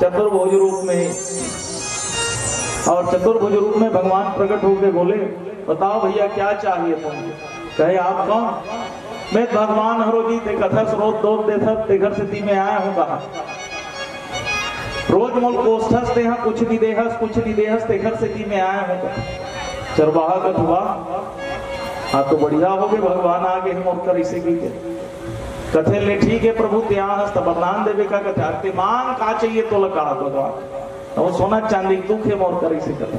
चतुर्भुज रूप में, और चतुर्भुज रूप में भगवान प्रकट होके बोले बताओ भैया क्या चाहिए तुमको? कहे आप कौन? मैं भगवान हरो जी ते कथा स्रोत दो ते घर से में आया हूँ। कहा रोज मोल कोष्ठस ते कुछ नहीं देहस ते घर से में आया हूँ। चरवाहा का हुआ हाँ तो बढ़िया हो गए, भगवान आगे हम और कर इसे की कथे ले ठीक है प्रभु त्याग हस्त वरदान देवे का कथा ते मांग का चाहिए तो लगा भगवान वो सोना चांदी दुख है मोर कर इसे कथा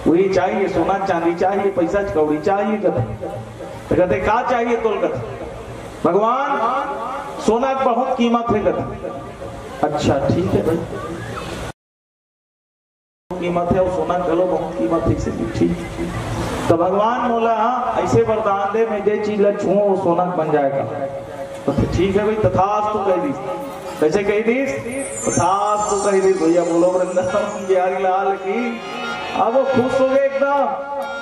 वही चाहिए, सोना चांदी चाहिए, पैसा कौड़ी चाहिए कथा तो कहते का चाहिए तो कथा भगवान सोना की बहुत कीमत है कथा। अच्छा ठीक है भाई कीमत है और सोना गलो बहुत कीमत है इसे ठीक। तो भगवान बोला ऐसे वरदान दे मैं जे चीज छू वो सोना बन जाएगा। तो ठीक है भाई तथास्तु कह दी। कैसे कह दी? तथास्तु कह दी। भैया बोलो वृंदावन बिहारी लाल की। अब वो खुश हो गए एकदम।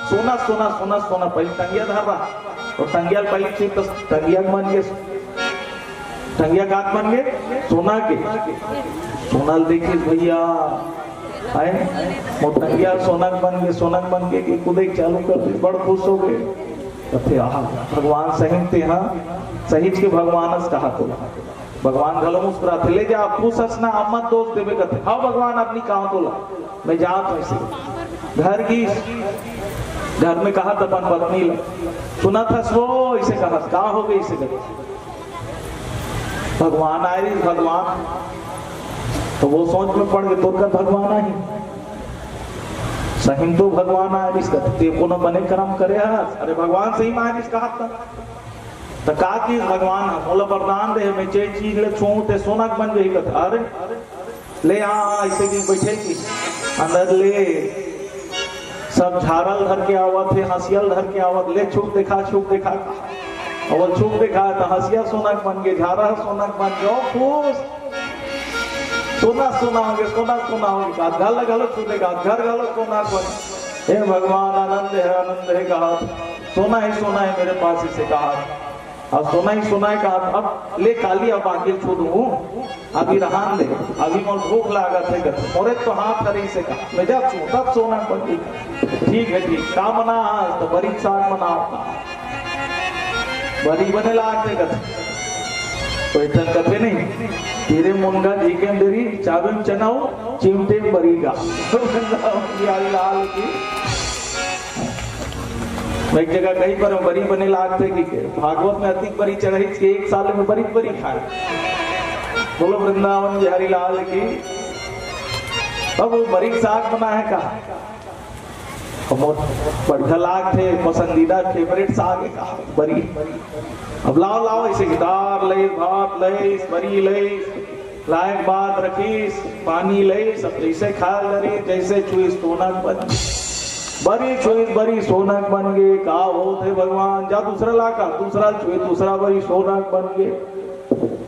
सोना सोना सोना सोना पहले टंगिया धरा और टंगिया पहले चीज तो टंगिया बन गए, टंगिया काट बन गए सोना के। सोना देखिए भैया आए टंगिया सोना बन गए कि खुद ही चालू कर दी, बड़ खुश हो गए। भगवान सहित हाँ सहित के भगवान कहा तो भगवान गलो मुस्कुराते ले जा खुश हंसना अम्मा दोस्त देवे कहते हाँ भगवान अपनी कहा तो ला मैं जात ऐसे घर की घर में कहा था अपन पत्नी ला सुना था सो इसे कहा हो गई इसे कहते भगवान आए भगवान तो वो सोच में पड़ गए तो कर भगवान आई सही तो भगवान आए कहते को न बने कर्म करे। अरे भगवान सही में आए कहा था तो का की भगवान बोला वरदान दे मैं जे चीज ले छू ते सोना बन गई कथा। अरे ले आ ऐसे की बैठे की अंदर ले सब झारल धर के आवत थे हंसियल धर के आवत ले छुप देखा और छुप देखा तो हंसिया सोना बन गए झारा सोना बन गए खुश सोना सोना होंगे सोना सोना होंगे घर गलो छूटेगा घर गलो सोना बन। हे भगवान आनंद है कहा सोना है मेरे पास इसे कहा अब सोना ही कहा अब ले काली अब आगे छू दूं अभी रहान ले अभी मोर भूख लागत है मोरे तो हाथ करे इसे कहा मैं जब छू तब सोना बन ठीक है ठीक का मना तो बड़ी साग मनाओ बड़ी बने लागते कथे तो इतना कथे नहीं तेरे मुनगा जी के अंदरी चाबी चनाऊ चिमटे बरीगा लाल की एक जगह कहीं पर बरी बने लागते कि भागवत में अधिक बरी चढ़ाई के एक साल में बरी बरी खाए। बोलो वृंदावन बिहारी लाल की। अब वो बरी साग बना है का बढ़िया लाग थे पसंदीदा फेवरेट साग है का बरी। अब लाओ इसे दाल ले भात ले बरी ले लायक बात रखीस पानी ले सब जैसे खा लरी जैसे छुई सोना बन बरी छुई बरी सोनक बन गए का हो थे भगवान जा दूसरा लाका दूसरा छुई दूसरा बरी सोनक बन गए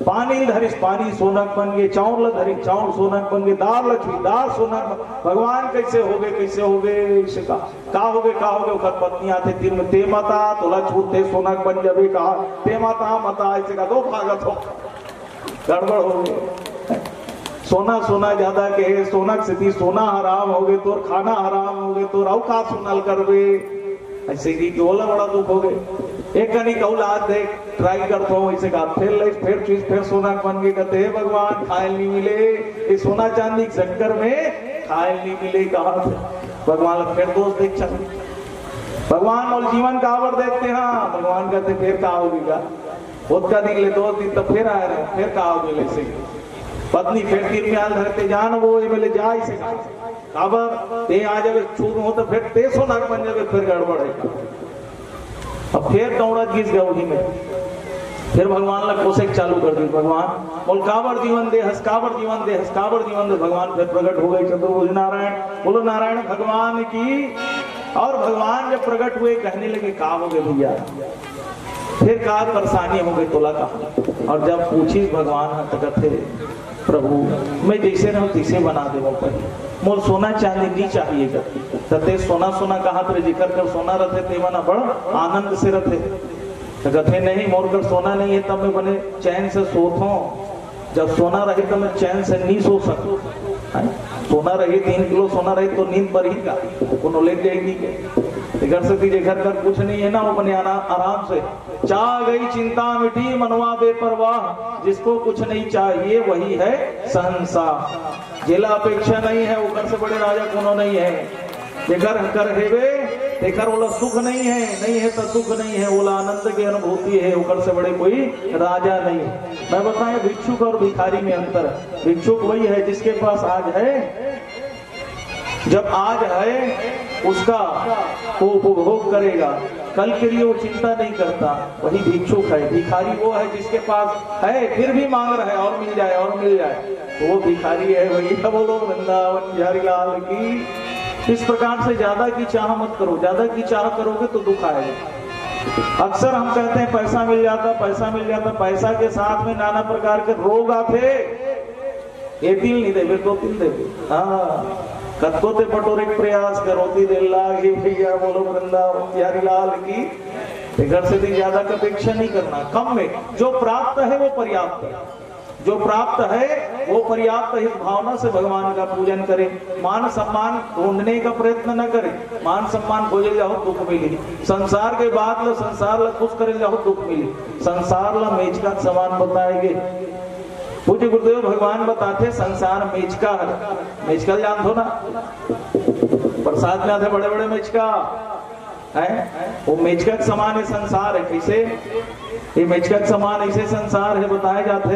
पानी धरिस पानी सोनक बन गए चाउर धरी चाउर सोनक बन गए दाल छुई दाल सोनक भगवान कैसे हो गए इसे का हो गए ओकर पत्नी आते तीन में ते माता तोला छूते सोनक बन जावे कहा ते माता ऐसे का दो भागत हो गड़बड़ हो गए। सोना ज्यादा के सोना स्थिति सोना हराम हो गए तो खाना हराम हो गए तो का सुनल करवे ऐसे की बोला बड़ा दुख हो गए। एक कनी औलाद देख ट्राई करता हूँ ऐसे का फिर सोना बन गए कहते हे भगवान खायल नहीं मिले ये सोना चांदी शंकर में खायल नहीं मिले कहा भगवान फिर दोस्त देख चल भगवान और जीवन का आवर देखते हाँ भगवान कहते फिर का होगा बहुत का दिन ले 2 दिन तो फिर आए रहे फिर का होगे ऐसे पत्नी फिर तीन म्याल धरते जान वो मेले जा इसे काबर ते आ जावे छूट हो तो फिर ते सोना बन जावे फिर गड़बड़ है। अब फिर दौड़त गिस गए उन्हीं में फिर भगवान लग कोसे चालू कर दी भगवान बोल काबर जीवन दे भगवान फिर प्रकट हो गए चतुर्भुज नारायण। बोलो नारायण भगवान की। और भगवान जब प्रकट हुए कहने लगे का हो गए भैया फिर का परेशानी हो गई तोला कहा। और जब पूछी भगवान तो कहते प्रभु मैं जैसे रहूं तैसे बना दे मोल सोना चांदी नहीं चाहिए कहते सोना कहा तेरे जिक्र कर सोना रथे ते मना बड़ आनंद से रथे तो कहते नहीं मोर कर सोना नहीं है तब मैं बने चैन से सोता हूं जब सोना रहे तो मैं चैन से नहीं सो सकूं सोना रही 3 किलो सोना रही तो नींद बढ़ेगा, को ले जाएगी के घर से दीजिए, घर घर कुछ नहीं है ना, वो अपने आराम से चा गई चिंता मिटी मनवा बेपरवाह, जिसको कुछ नहीं चाहिए वही है संसार। जेला अपेक्षा नहीं है, वो घर से बड़े राजा कोनो नहीं है, जेकर कर हेवे तेकर ओला सुख नहीं है, नहीं है तो सुख नहीं है, ओला आनंद की अनुभूति है, ऊपर से बड़े कोई राजा नहीं है। मैं बताएं भिक्षुक और भिखारी में अंतर। भिक्षुक वही है जिसके पास आज है, जब आज है उसका वो उपभोग करेगा, कल के लिए वो चिंता नहीं करता, वही भिक्षुक है। भिखारी वो है जिसके पास है फिर भी मांग रहा है और मिल जाए और मिल जाए, तो वो भिखारी है। वही बोलो वृंदावन बिहारी लाल की। इस प्रकार से ज्यादा की चाह मत करो, ज्यादा की चाह करोगे तो दुख आएगा। अक्सर हम कहते हैं पैसा मिल जाता, पैसा मिल जाता, पैसा के साथ में नाना प्रकार के रोग आते। ये तिल नहीं देवे तो तिल देवे, हाँ कत्को ते पटोरे प्रयास करोती दिल लागी भैया, बोलो वृंदावन बिहारी लाल की। घर से भी ज्यादा का अपेक्षा नहीं करना, कम में जो प्राप्त है वो पर्याप्त है, जो प्राप्त है वो पर्याप्त है। इस भावना से भगवान का पूजन करें। मान सम्मान ढूंढने का प्रयत्न न करें, मान सम्मान खोजे जाओ दुख मिली, संसार के बाद लो संसार ला खुश करे जाओ दुख मिली, संसार ला मेज का समान बताएंगे। पूज्य गुरुदेव भगवान बताते संसार मेचका है, मेचका जान दो ना, प्रसाद में आते बड़े बड़े मेचका है, वो मेचका के समान है संसार है। कैसे ये मेचका के समान ऐसे संसार है बताए जाते,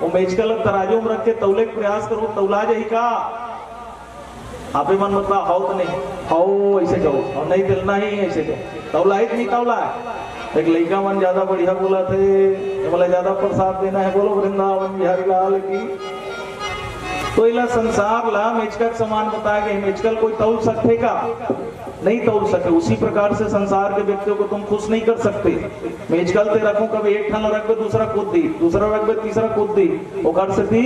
वो मेचका लग तराजू में रख के तौले के प्रयास करो, तौला जाही का आपे मन मतलब हाउ तो नहीं हाउ ऐसे कहो, और नहीं तिलना ही ऐसे कहो, तौला ही नहीं तौला है। एक लड़का मन ज्यादा बढ़िया बोला थे, बोला ज्यादा प्रसाद देना है, बोलो वृंदावन बिहारी लाल की। तो इला संसार ला मेचका के समान बताया गया, मेचकल कोई तौल सकते का नहीं तौल सके। उसी प्रकार से संसार के व्यक्तियों को तुम खुश नहीं कर सकते। मेचकल ते रखो, कभी एक ठन रख दे दूसरा कूद दी, दूसरा रख दे तीसरा कूद दी, वो कर सकती।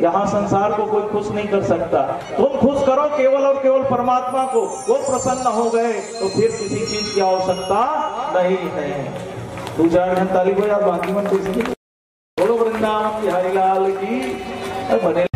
यहाँ संसार को कोई खुश नहीं कर सकता। तुम खुश करो केवल और केवल परमात्मा को, वो प्रसन्न हो गए तो फिर किसी चीज की आवश्यकता नहीं है। तू 4 घंटा ताली को यार बाकी मन किसी की। बोलो वृंदावन बिहारी लाल की। बने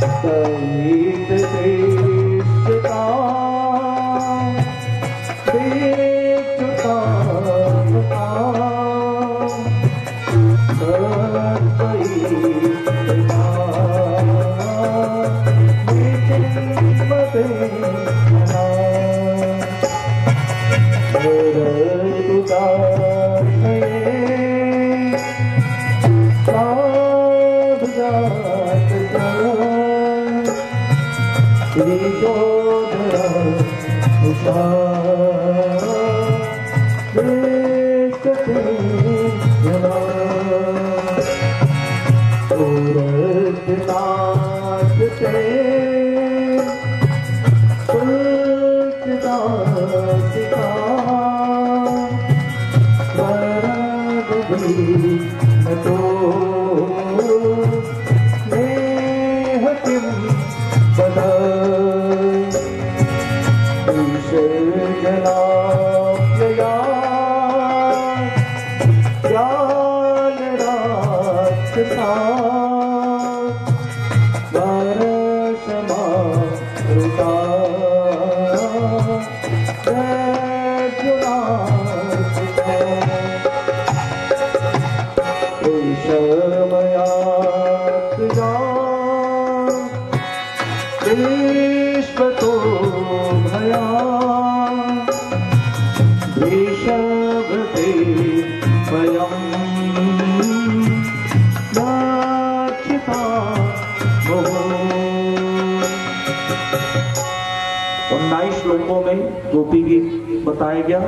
गोपी गीत बताया गया।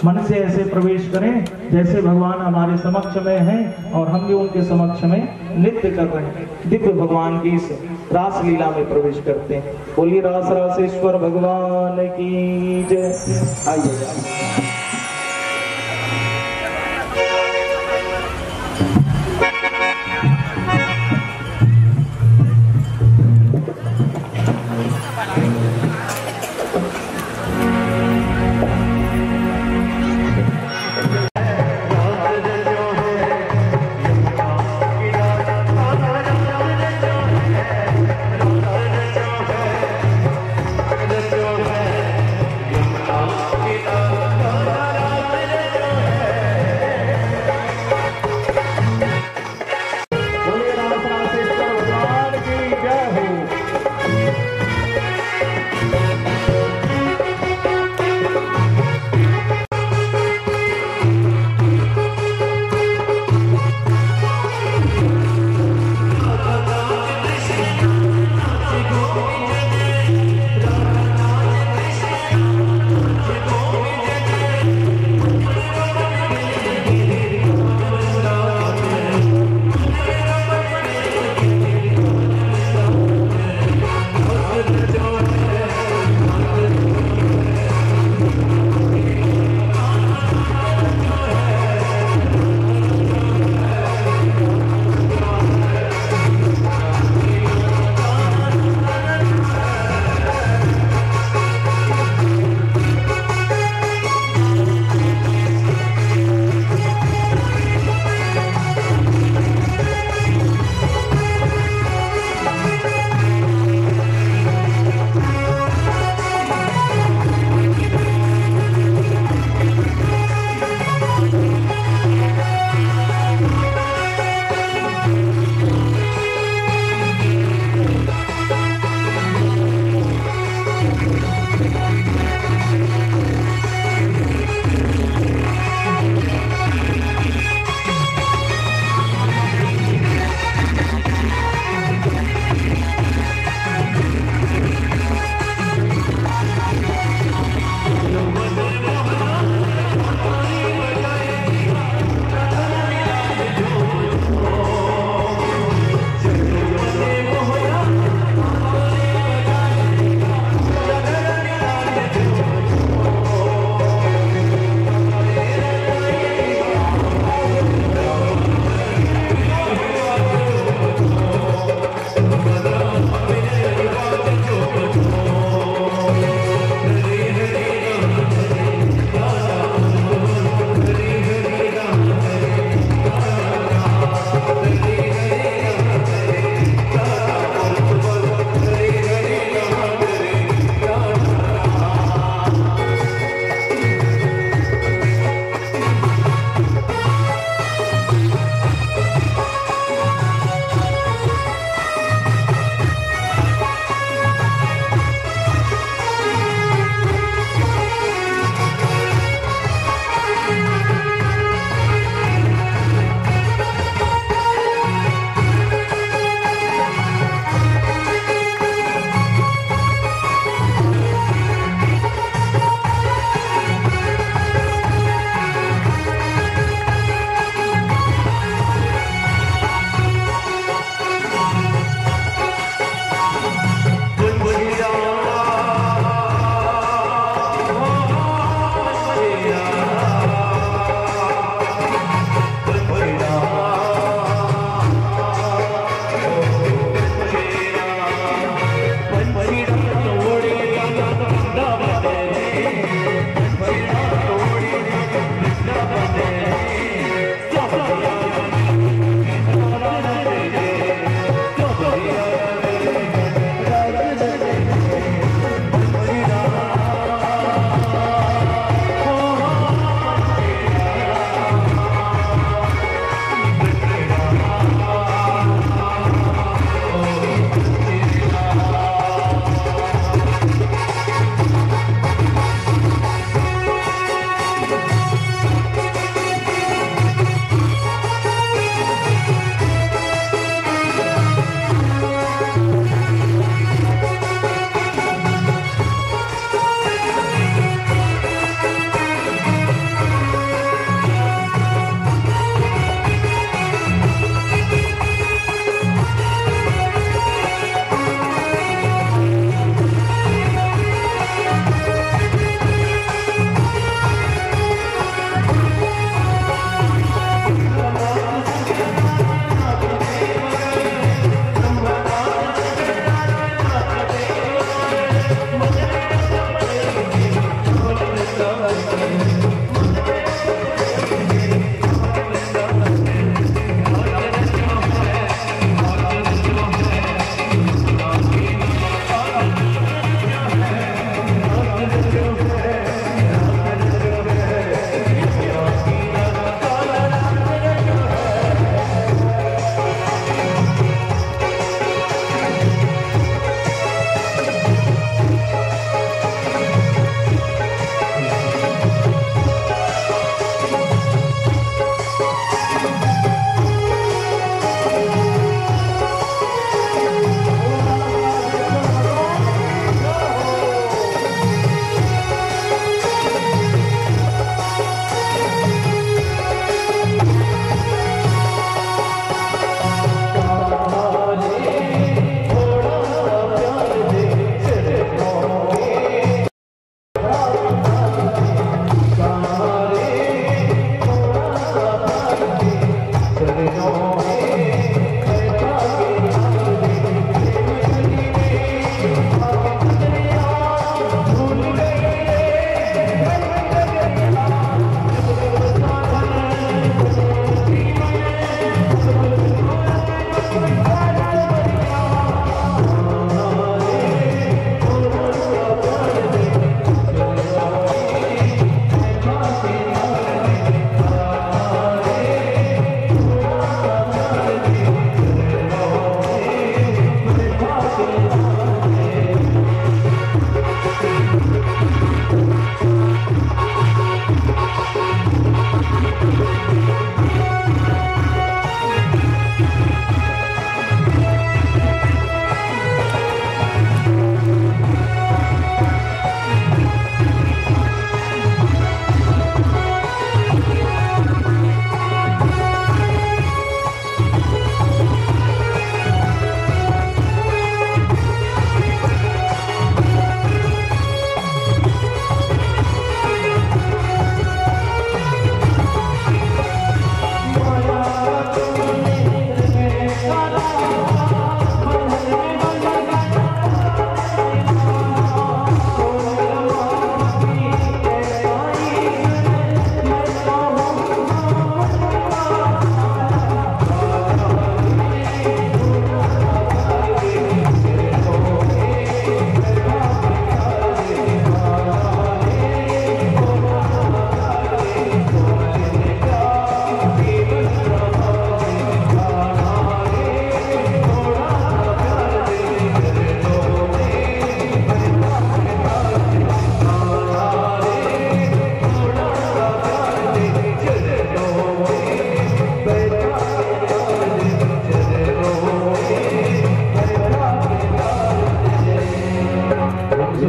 मन से ऐसे प्रवेश करें जैसे भगवान हमारे समक्ष में हैं और हम भी उनके समक्ष में नृत्य कर रहे हैं। दिव्य भगवान की इस रास लीला में प्रवेश करते हैं। बोलिए रास रासेश्वर भगवान की जय। आइए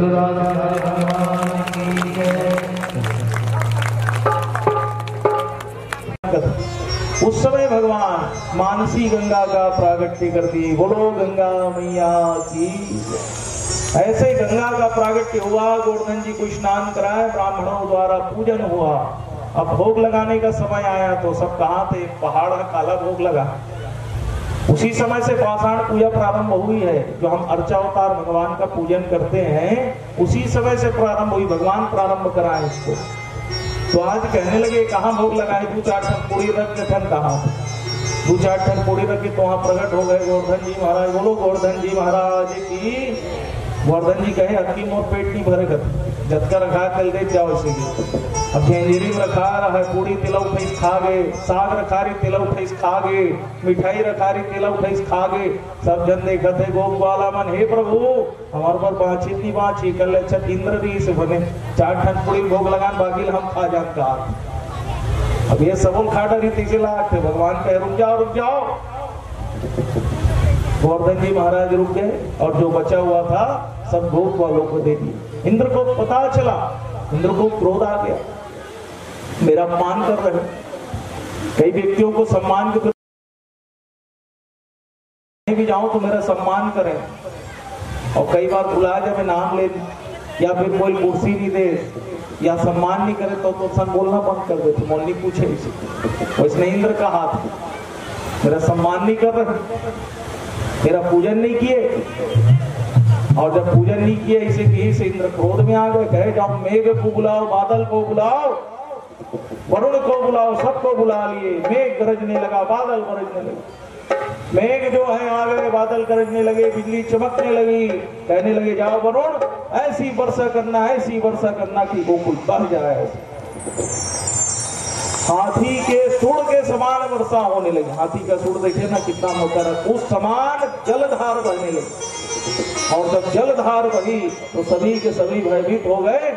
गिरिराज भगवान की जय। उस समय भगवान मानसी गंगा का प्रागट्य कर दिए। बोलो गंगा मैया की। ऐसे गंगा का प्रागट्य हुआ, गोवर्धन जी को स्नान कराए, ब्राह्मणों द्वारा पूजन हुआ। अब भोग लगाने का समय आया तो सब कहाँ थे? पहाड़ में काला भोग लगा। उसी समय से पाषाण पूजा प्रारंभ हुई है। जो हम अर्चावतार भगवान का पूजन करते हैं उसी समय से प्रारंभ हुई। भगवान प्रारंभ कराए इसको। तो आज कहने लगे कहाँ भोग लगाए? 2-4 ठन पूरी रख के ठन कहाँ? 2-4 ठन पूरी रख के तो वहां प्रकट हो गए गोवर्धन जी महाराज। बोलो गोवर्धन जी महाराज की। गोवर्धन जी कहे अक्की मोर पेट नहीं भरे कर जतका रखा कल दे जाओ इसे। अब झेंझरी में रखा रहा है, पूरी तिलौ फैस खा गए, साग रखा रही तिलौ फैस खा गए, मिठाई रखा रही तिलौ फैस खा गए। सब जन देखत है गोप वाला मन, हे प्रभु हमारे पर बाँची नहीं बाँची कल अच्छा इंद्र री से बने 4 ठन पूरी भोग लगान बाकी हम खा जान का। अब ये सबों खा डरी तीसरे लाख थे। भगवान कहे रुक जाओ रुक जाओ। गोवर्धन जी महाराज रुक गए और जो बचा हुआ था सब गोप वालों को दे दिए। इंद्र को पता चला, इंद्र को क्रोध आ गया, मेरा अपमान कर रहे। कई व्यक्तियों को सम्मान के भी जाऊं तो मेरा सम्मान करें और कई बार बुला जब मैं नाम ले या फिर कोई कुर्सी नहीं दे या सम्मान नहीं करे तो सन बोलना बंद कर देते। मोल नहीं पूछे इसे। वैसे इंद्र का हाथ, मेरा सम्मान नहीं कर रहे, मेरा पूजन नहीं किए। और जब पूजन नहीं किया इसे किए से इंद्र क्रोध में आ गए। कहे जाओ मेघ को बुलाओ, बादल को बुलाओ, वरुण को बुलाओ, सबको बुला लिए। मेघ गरजने लगा, बादल गरजने लगे। मेघ जो है आ गए, बादल गरजने लगे, बिजली चमकने लगी। कहने लगे जाओ वरुण ऐसी वर्षा करना, ऐसी वर्षा करना कि गोकुल बह जाए। हाथी के सूंड के समान वर्षा होने लगी। हाथी का सूंड देखे ना कितना मोटा है, उस समान जलधार बहने लगी। और जब जलधार बही तो सभी के सभी भयभीत हो गए।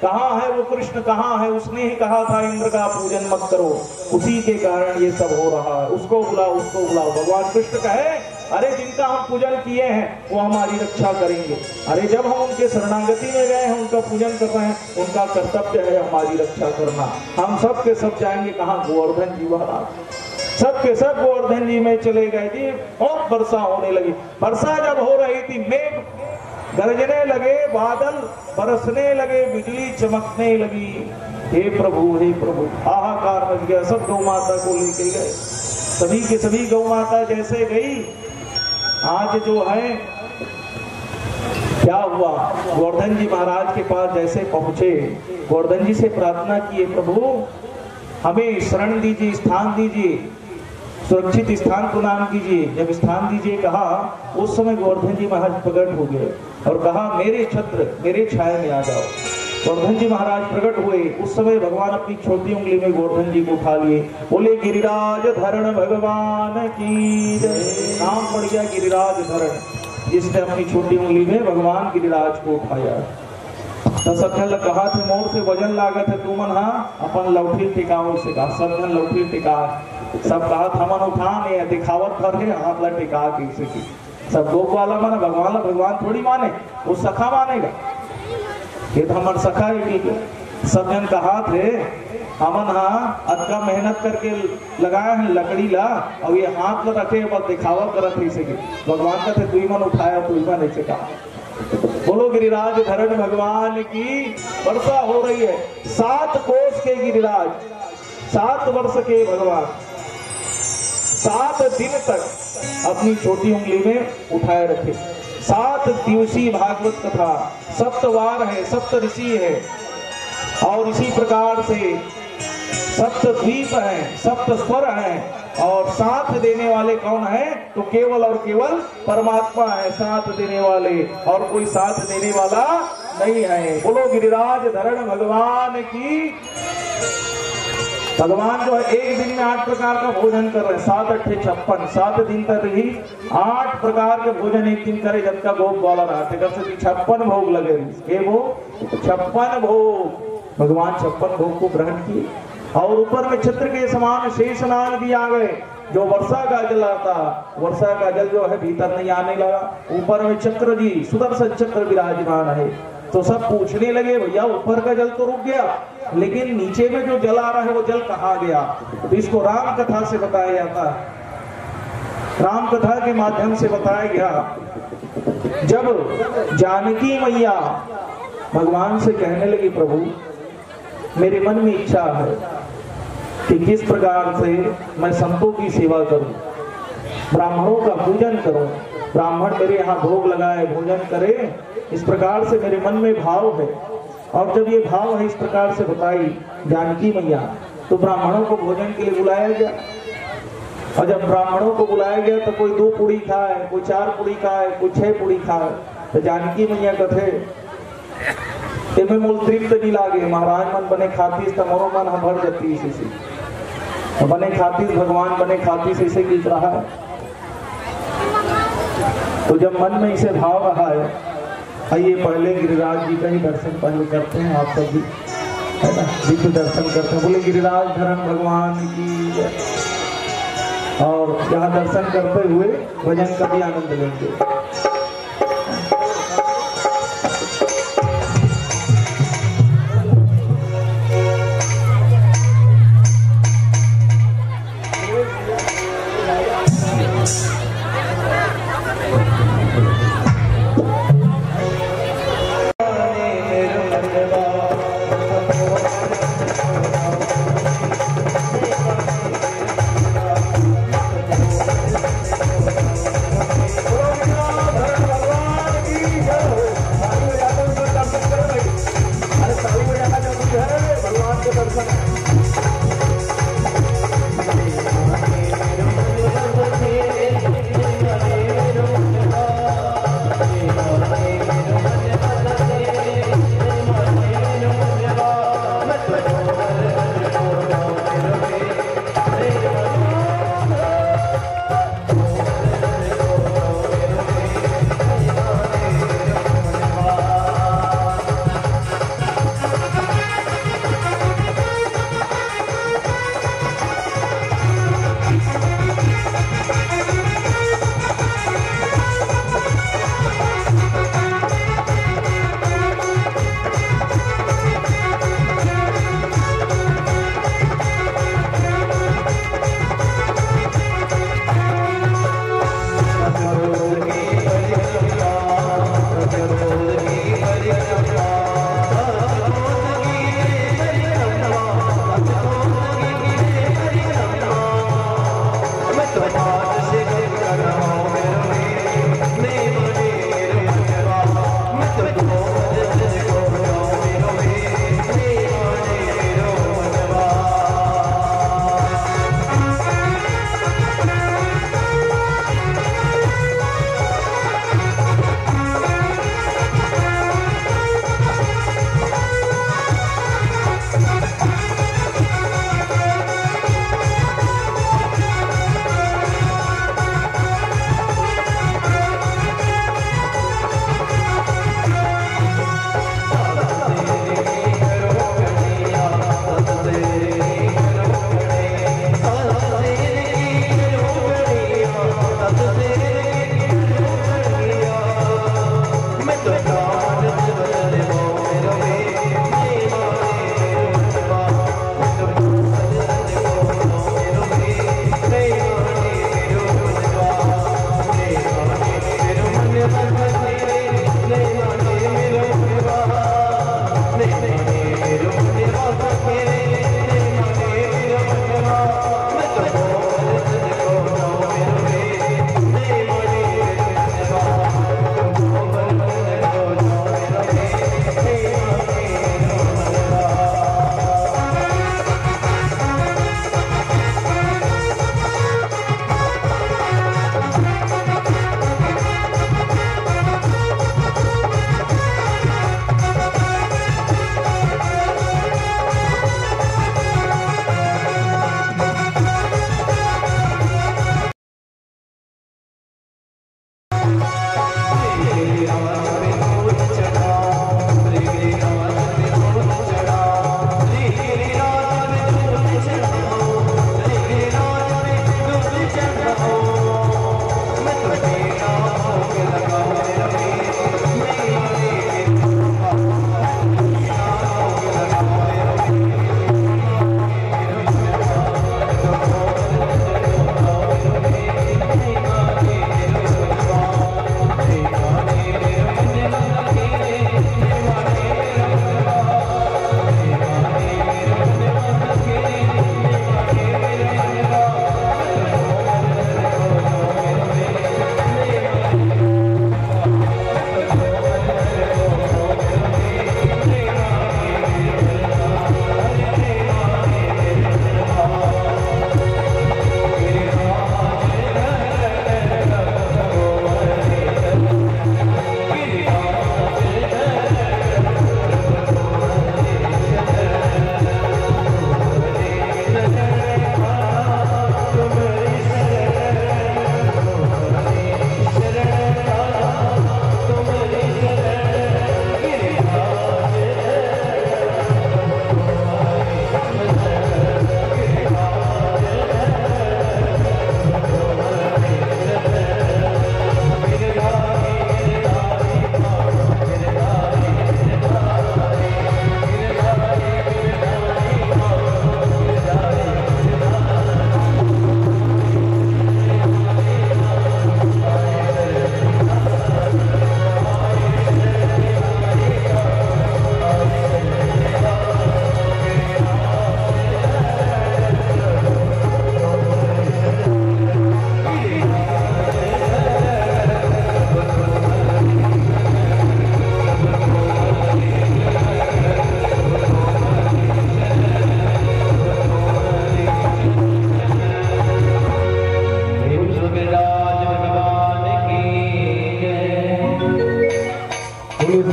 कहाँ है वो कृष्ण, कहाँ है? उसने ही कहा था इंद्र का पूजन मत करो, उसी के कारण ये सब हो रहा है। उसको बुलाओ, उसको बुलाओ। भगवान कृष्ण कहे अरे जिनका हम पूजन किए हैं वो हमारी रक्षा करेंगे। अरे जब हम उनके शरणागति में गए हैं, उनका पूजन कर रहे हैं, उनका कर्तव्य है हमारी रक्षा करना। हम सब के सब जाएंगे कहाँ? गोवर्धन जी महाराज। सब के सब गोवर्धन जी में चले गए जी। बहुत वर्षा होने लगी। वर्षा जब हो रही थी, मेघ गरजने लगे, बादल बरसने लगे, बिजली चमकने लगी। हे प्रभु हाहाकार मच गया। सब गौ माता को लेके गए। सभी के सभी गौ माता जैसे गई। आज जो है क्या हुआ, गोवर्धन जी महाराज के पास जैसे पहुंचे, गोवर्धन जी से प्रार्थना किए प्रभु हमें शरण दीजिए, स्थान दीजिए, सुरक्षित स्थान प्रदान कीजिए। जब स्थान दीजिए कहा उस समय गोवर्धन जी महाराज प्रकट हो गए और कहा मेरे छत्र मेरे छाया में आ जाओ। गोवर्धन जी महाराज प्रकट हुए। उस समय भगवान अपनी छोटी उंगली में गोवर्धन जी को उठा लिए। बोले गिरिराज धरण भगवान की जय। नाम पड़ गया गिरिराज धरण, जिसने अपनी छोटी उंगली में भगवान गिरिराज को उठाया। तो कहा थे मोर से वजन लागत है तू मन अपन लौठी टिकाओ से कहा। सब जन लौठी टिका, सब कहा था मन उठाने दिखावत कर हाथ ला टिका कैसे की। सब गोप वाला माना भगवान थोड़ी माने, वो सखा मानेगा। ये तो हमारे सखा है। सब जन कहा थे हमन अतका मेहनत करके लगाए हैं लकड़ी ला और ये हाथ ला रखे बस दिखावा करत ऐसे की। भगवान का थे तू ही मन उठाया, तू ही मन ऐसे कहा। बोलो गिरिराज धरण भगवान की। वर्षा हो रही है। 7 कोस के गिरिराज, 7 वर्ष के भगवान 7 दिन तक अपनी छोटी उंगली में उठाए रखे। 7 दिवसीय भागवत कथा, सप्तवार है, सप्त ऋषि है और इसी प्रकार से सप्त द्वीप है, सप्त स्वर है। और साथ देने वाले कौन है? तो केवल और केवल परमात्मा है साथ देने वाले, और कोई साथ देने वाला नहीं है। बोलो गिरिराज धरण भगवान की। भगवान जो है एक दिन में 8 प्रकार का भोजन कर रहे हैं। 7 8 56, 7 दिन तक ही 8 प्रकार के भोजन एक दिन करे। जब का गोप वाला रहते 56 भोग लगे। वो 56 भोग भगवान 56 भोग को ग्रहण किए। और ऊपर में छत्र के समान शेष नाग भी आ गए। जो वर्षा का जल आता, वर्षा का जल जो है भीतर नहीं आने लगा। ऊपर में चक्र जी सुदर्शन चक्र विराजमान है। तो सब पूछने लगे भैया ऊपर का जल तो रुक गया, लेकिन नीचे में जो जल आ रहा है वो जल कहाँ गया? तो इसको राम कथा से बताया जाता है। राम कथा के माध्यम से बताया गया, जब जानकी मैया भगवान से कहने लगी प्रभु मेरे मन में इच्छा है कि किस प्रकार से मैं संतों की सेवा करूं, ब्राह्मणों का पूजन करूं, ब्राह्मण मेरे यहाँ भोग लगाए भोजन करे, इस प्रकार से मेरे मन में भाव है। और जब ये भाव है इस प्रकार से बताई जानकी मैया, तो ब्राह्मणों को भोजन के लिए बुलाया गया। और जब ब्राह्मणों को बुलाया गया तो कोई 2 पूड़ी खाए, कोई 4 पूड़ी खाए, कोई 6 पूड़ी खाए। तो जानकी मैया कथे में मूल तृप्त नहीं लागे, महाराज मन बने खातीस तमरो मन हम भर जाती इसी बने खातीस, भगवान बने खातीस, इसे गीत रहा है। तो जब मन में इसे भाव रहा है, आइए पहले गिरिराज जी का ही दर्शन पहले करते हैं, आप सब भी है ना दिव्य दर्शन करते हैं। बोले गिरिराज धरण भगवान की। और यहाँ दर्शन करते हुए भजन का भी आनंद लेंगे।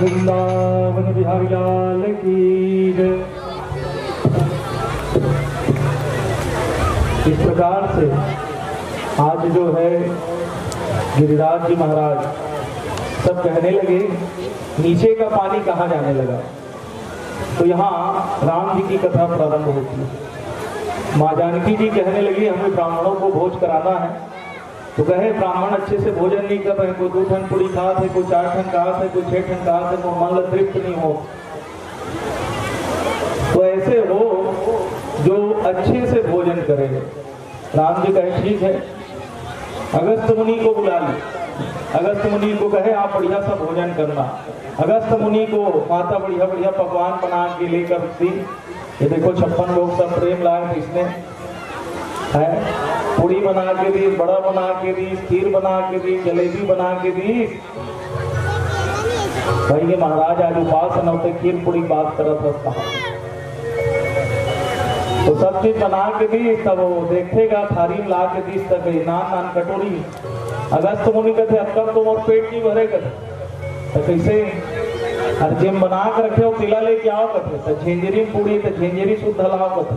वृंदावन बिहारी लाल की जय। इस प्रकार से आज जो है गिरिराज जी महाराज सब कहने लगे नीचे का पानी कहाँ जाने लगा। तो यहाँ राम जी की कथा प्रारंभ होती है। माँ जानकी जी कहने लगी हमें ब्राह्मणों को भोज कराना है। तो कहे ब्राह्मण अच्छे से भोजन नहीं कर रहे, कोई 2 ठन पूरी खाते है, कोई 4 ठन खाते है, कोई 6 ठन खाते है, कोई मन तृप्त नहीं हो। तो ऐसे हो जो अच्छे से भोजन करे। राम जी कहे ठीक है, अगस्त मुनि को बुला ली। अगस्त मुनि को कहे आप बढ़िया सा भोजन करना। अगस्त मुनि को माता बढ़िया बढ़िया पकवान बना के लेकर दी। ये देखो 56 लोग सब प्रेम लाए थे इसने है, पूड़ी बना के दी, बड़ा बना के दी, खीर बना के दी, जलेबी बना के दी। भाई ये महाराज आज उपास नौते खीर पूड़ी बात करत था। तो सब चीज बना के दी। तब वो देखेगा थारी ला के दी तक नान नान कटोरी। अगस्त मुनि कहते अब तक तो और पेट नहीं भरेगा। तो कैसे हर जिम बना के रखे हो तिला लेके आओ कथे। तो झेंझरी पूड़ी तो झेंझरी शुद्ध लाओ कथे।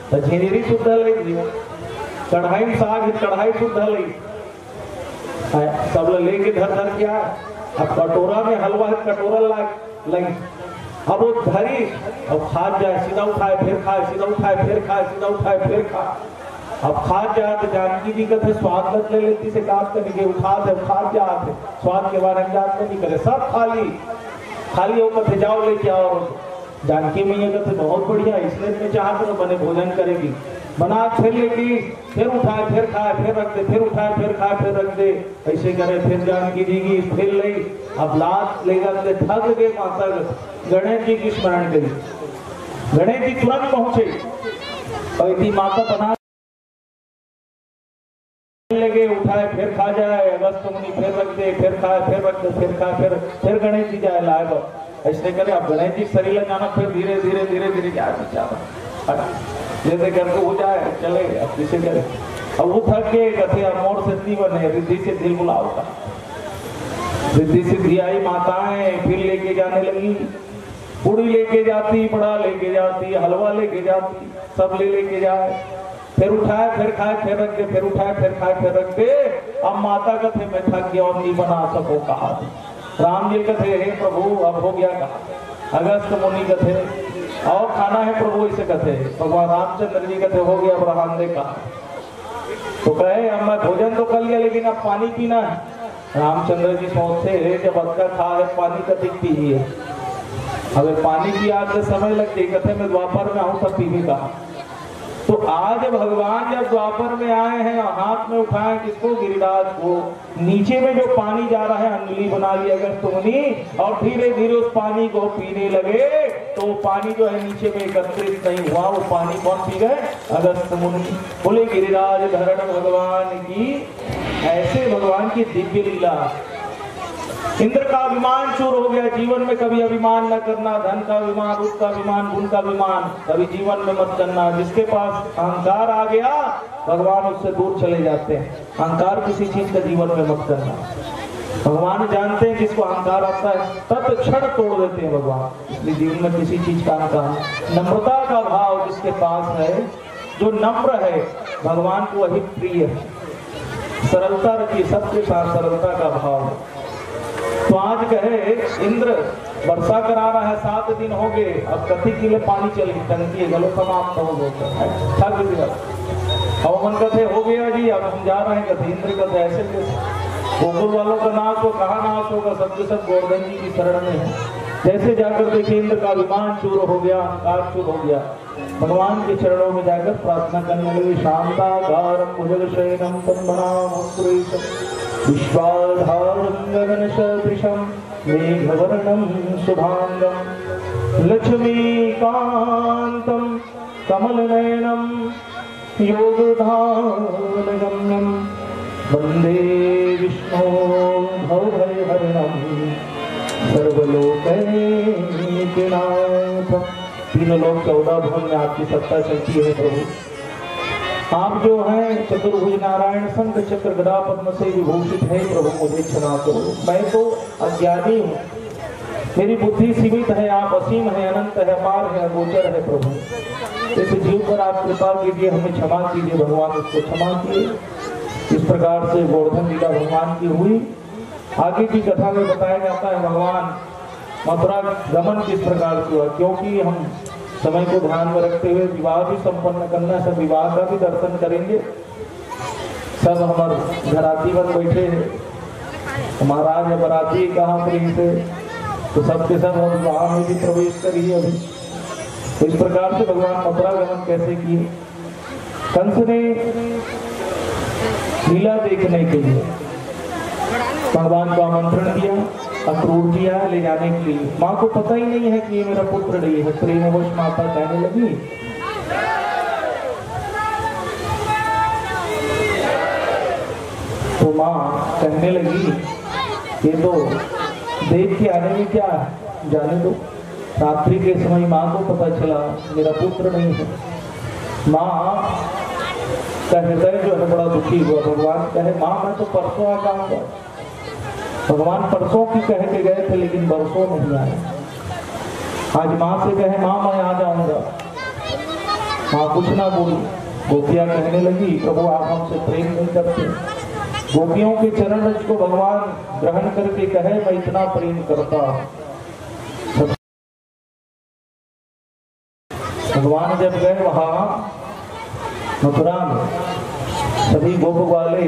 तो झेंझरी शुद्ध ले कढ़ाई में साग कढ़ाई शुद्ध ले सब लेके धर धर क्या। अब कटोरा में हलवा कटोरा लगी। अब वो धरी अब खा जाए, सीधा उठाए फिर खाए, सीधा उठाए फिर खाए, सीधा उठाए फिर खाए। अब खा जाए तो जानकी जी कहते स्वाद लग ले लेती से काट करके उठा दे, खा जाते स्वाद के बारे में जात नहीं करे। सब खाली हो कहते जाओ लेके आओ। जानकी मैया कहते बहुत बढ़िया, इसलिए मैं चाहता हूँ बने भोजन करेगी। बना फिर लेगी, फिर उठाए फिर खाए, फिर रख दे, फिर उठाए फिर खाए, फिर रख दे। ऐसे करे फिर जानकी जी की फिर ले। अब लात लेगा थक गए माता गणेश जी की स्मरण करी। गणेश जी तुरंत पहुंचे और इतनी माता बना लगे उठाए फिर खा जाए। अगस्त मुनि फिर रख दे, फिर खाए, फिर रख दे, फिर खाए, फिर गणेश जी जाए लाए। ऐसे करे अब गणेश जी शरीर जाना फिर धीरे धीरे धीरे धीरे क्या बेचारा जैसे करके हो जाए चले। अब किसे करे अब वो थक गए कथे अब मोर सिद्धि बने रिद्धि से दिल बुलाओ का। रिद्धि सिद्धि आई माताएं फिर लेके जाने लगी। पूड़ी लेके जाती, बड़ा लेके जाती, हलवा लेके जाती, सब लेके जाए। फिर उठाए फिर खाए फिर रख दे, फिर उठाए फिर खाए फिर रख दे। अब माता कथे मैं थक गया और नहीं बना सको कहा। राम जी कथे हे प्रभु अब हो गया कहा। अगस्त मुनि कथे और खाना है प्रभु इसे कथे। भगवान रामचंद्र जी कथे हो गया ब्रह्मांड ने कहा। तो कहे अब मैं भोजन तो कर लिया लेकिन अब पानी पीना है। रामचंद्र जी सोचते जब अक्का खा है पानी का दिखती ही है। अगर पानी की आज से समय लगती कथे में द्वापर में आऊं तब पीने का। तो आज भगवान जब द्वापर में आए हैं हाथ में उठाए किसको गिरिराज को। नीचे में जो पानी जा रहा है अंगुली बना लिया अगस्त मुनि और धीरे धीरे उस पानी को पीने लगे। तो पानी जो है नीचे में एकत्रित नहीं हुआ, वो पानी कौन पी गए अगस्त मुनि। बोले गिरिराज धरण भगवान की। ऐसे भगवान की दिव्य लीला। इंद्र का अभिमान चूर हो गया। जीवन में कभी अभिमान न करना, धन का अभिमान, रूप का अभिमान, गुण का अभिमान कभी जीवन में मत करना। जिसके पास अहंकार आ गया भगवान उससे दूर चले जाते हैं। अहंकार किसी चीज का जीवन में मत करना। भगवान जानते हैं जिसको अहंकार आता है तत्क्षण तोड़ देते हैं भगवान। इसलिए जीवन में किसी चीज का अहंकार, नम्रता का भाव जिसके पास है, जो नम्र है भगवान को वही प्रिय है। सरलता रखिए, सबके साथ सरलता का भाव। तो आज कहे इंद्र वर्षा करा रहा है 7 दिन हो गए। अब कथी के लिए पानी चली टंकी गलो समाप्त हो गया थक गया। हवन कथे हो गया जी अब हम जा रहे हैं कथे। इंद्र कथे ऐसे कैसे गोकुल वालों का नाश हो कहाँ नाश होगा, सबके सब गोवर्धन जी की शरण में है। जैसे जाकर देखिए इंद्र का अभिमान चूर हो गया, अहंकार चूर हो गया। भगवान के चरणों में जाकर प्रार्थना करने लगे। शांताकारं भुजगशयनं तन्मनामस्त्रीशं विश्वाधारं गगनसदृशं मेघवर्णं शुभांगं लक्ष्मीकान्तं कमलनयनं योगधानगम्यं वन्दे विष्णो भवभयहरणं सर्वलोकैकनाथं। तीनों लोक 14 भुवन में आपकी सत्ता चलती है प्रभु। आप जो हैं चतुर्भुज नारायण शंख चक्र गदा पद्म से विभूषित है प्रभु। मुझे क्षमा करो, मैं तो अज्ञानी हूँ। मेरी बुद्धि सीमित है, आप असीम है, अनंत है, अपार है, अगोचर है प्रभु। इस जीव पर आप कृपा कीजिए, हमें क्षमा कीजिए भगवान। उसको क्षमा किए। इस प्रकार से गोवर्धन लीला भगवान की हुई। आगे की कथा में बताया जाता है भगवान मथुरा गमन किस प्रकार से हुआ, क्योंकि हम समय को ध्यान में रखते हुए विवाह भी संपन्न करना, सब विवाह का भी दर्शन करेंगे। सब हमारे घराती बन बैठे हैं, महाराज है बराती कहाँ प्रेम से, तो सबके सब हम विवाह में भी प्रवेश करिए अभी। तो इस प्रकार से भगवान मथुरा गमन कैसे किए। कंस ने लीला देखने के लिए भगवान को आमंत्रण दिया, अक्रूर दिया ले जाने के लिए। माँ को पता ही नहीं है कि ये मेरा पुत्र नहीं है। प्रेमवश माता कहने लगी, तो माँ कहने लगी ये तो देख के आने में क्या है, जाने दो। रात्रि के समय माँ को पता चला मेरा पुत्र नहीं है। माँ का हृदय जो है बड़ा दुखी हुआ। भगवान कहे माँ मैं तो परसों आ जाऊंगा। भगवान परसों की कह के गए थे लेकिन बरसों नहीं आए। आज माँ से कहे माँ मैं आ जाऊंगा, माँ कुछ ना बोली। गोपियां कहने लगी प्रभु आप हमसे प्रेम नहीं करते। गोपियों के चरण रज को भगवान ग्रहण करके कहे मैं इतना प्रेम करता। भगवान जब गए वहां मथुरा में, सभी गोप वाले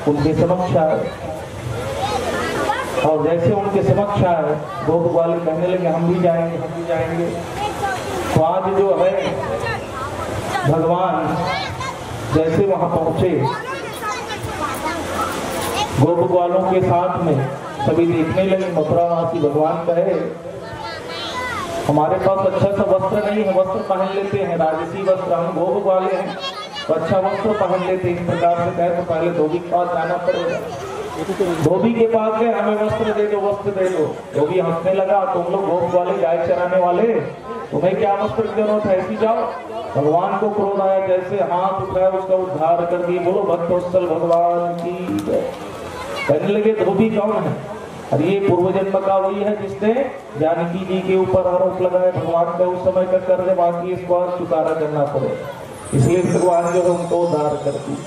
उनके समक्ष आए और जैसे उनके समक्ष आए गोप वाले कहने लगे हम भी जाएंगे, हम भी जाएंगे। तो आज जो है भगवान जैसे वहां पहुंचे गोप वालों के साथ में, सभी देखने लगे। मथुरावासी भगवान कहे हमारे पास अच्छा सा वस्त्र नहीं है, वस्त्र पहन लेते हैं, राजसी वस्त्र, हम गोप वाले हैं तो अच्छा वस्त्र पहन लेते हैं। इस प्रकार से कहे तो पहले धोबी के पास जाना पड़ेगा। धोबी के पास गए हमें वस्त्र दे दो, वस्त्र दे दो। धोबी हंसने लगा तुम लोग गोप वाले गाय चराने वाले, तुम्हें क्या वस्त्र की जरूरत है, ऐसी जाओ। भगवान को क्रोध आया, जैसे हाथ उठाया उसका उद्धार कर दिए। बोलो भक्तवत्सल भगवान की। कहने लगे धोबी कौन है? अरे ये पूर्व जन्म का वही है जिसने जानकी जी के ऊपर आरोप लगाया। भगवान का उस समय का कर्ज बाकी इसको चुकारा करना पड़े, इसलिए भगवान जो है उनको उद्धार कर दी।